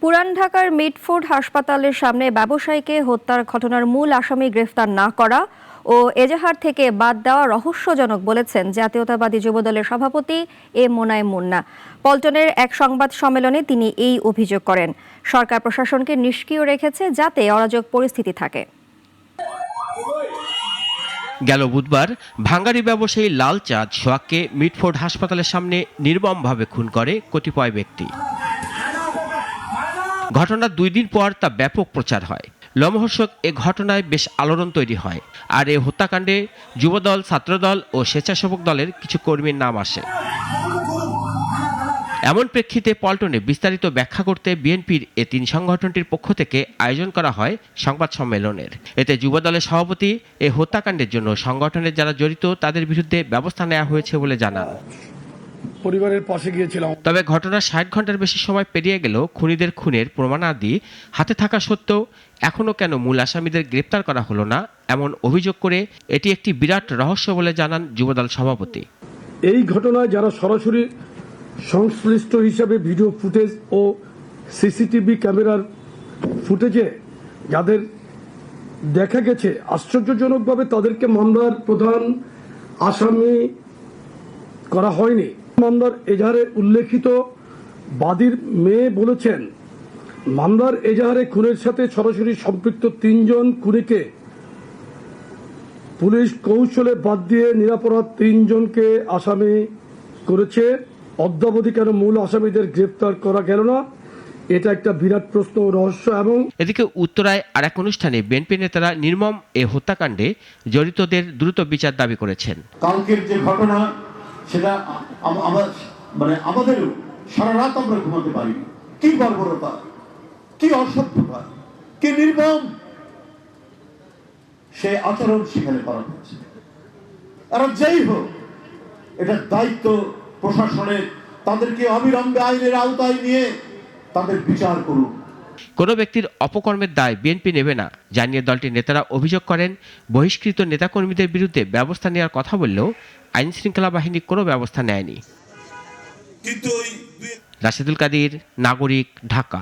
পুরান ঢাকার মিটফোর্ড হাসপাতালের সামনে ব্যবসায়ীকে হত্যার ঘটনার মূল আসামি গ্রেফতার না করা ও এজাহার থেকে বাদ দেওয়া রহস্যজনক বলেছেন জাতীয়তাবাদী যুবদলের সভাপতি মোনায়েম মুন্না। পল্টনের এক সংবাদ সম্মেলনে তিনি এই অভিযোগ করেন। সরকার প্রশাসনকে নিষ্ক্রিয় রেখেছে যাতে অরাজক পরিস্থিতি থাকে। গেল বুধবার ভাঙ্গারি ব্যবসায়ী লাল চাঁদ সোহাগকে মিটফোর্ড হাসপাতালের সামনে নির্মমভাবে খুন করে কতিপয় ব্যক্তি। ঘটনার 2 দিন পর তা ব্যাপক প্রচার হয়। লোমহর্ষক এ ঘটনায় বেশ আলোড়ন তৈরি হয়। আর এ হত্যাকাণ্ডে যুবদল, ছাত্রদল ও স্বেচ্ছাসেবক দলের কিছু কর্মীর নাম আসে। এমন প্রেক্ষিতে পল্টনে বিস্তারিত ব্যাখ্যা করতে বিএনপির এ 3 সংগঠনটির পক্ষ থেকে আয়োজন করা হয় সংবাদ সম্মেলনের। এতে যুবদলের সভাপতি এ হত্যাকাণ্ডের জন্য সংগঠনের যারা জড়িত তাদের বিরুদ্ধে ব্যবস্থা নেওয়া হয়েছে বলে জানান। পরিবারের পাশে গিয়েছিলাম। তবে ঘটনার 60 ঘন্টার বেশি সময় পেরিয়ে গেল খুনিদের খুনের প্রমাণাদি হাতে থাকা সত্ত্বেও এখনও কেন মূল আসামিদের গ্রেপ্তার করা হলো না, এমন অভিযোগ করে এটি একটি বিরাট রহস্য বলে জানান যুবদল সভাপতি। এই ঘটনায় যারা সরাসরি সংশ্লিষ্ট হিসাবে ভিডিও ফুটেজ ও সিসিটিভি ক্যামেরার ফুটেজে যাদের দেখা গেছে, আশ্চর্যজনকভাবে তাদেরকে মামলার প্রধান আসামি করা হয়নি। মামলার এজাহারে উল্লেখিত বাদীর মেয়ে বলেছেন, মামলার এজাহারে খুনের সাথে সরাসরি সম্পৃক্ত 3 জন খুনিকে পুলিশ কৌশলে বাদ দিয়ে নিরপরাধ 3 জনকে আসামি করেছে। অদ্যাবধি কেন মূল আসামিদের গ্রেপ্তার করা গেল না, এটা একটা বিরাট প্রশ্ন ও রহস্য। এবং এদিকে উত্তরায় আর এক অনুষ্ঠানে বিএনপি নেতারা নির্মম এ হত্যাকাণ্ডে জড়িতদের দ্রুত বিচার দাবি করেছেন। কালকের যে ঘটনা সেটা আমাদেরও সারা রাত আমরা ঘুমাতে পারিনি। কি বর্বরতা, কি অসভ্যতা, কি নির্মম সে আচরণ সেখানে করা হয়েছে। আর যেই হোক, এটার দায়িত্ব প্রশাসনের, তাদেরকে অবিলম্বে আইনের আওতায় নিয়ে তাদের বিচার করুন। কোনো ব্যক্তির অপকর্মের দায় বিএনপি নেবে না জানিয়ে দলটির নেতারা অভিযোগ করেন, বহিষ্কৃত নেতাকর্মীদের বিরুদ্ধে ব্যবস্থা নেওয়ার কথা বললেও আইন শৃঙ্খলা বাহিনী কোনো ব্যবস্থা নেয়নি। রাশেদুল কাদির, নাগরিক, ঢাকা।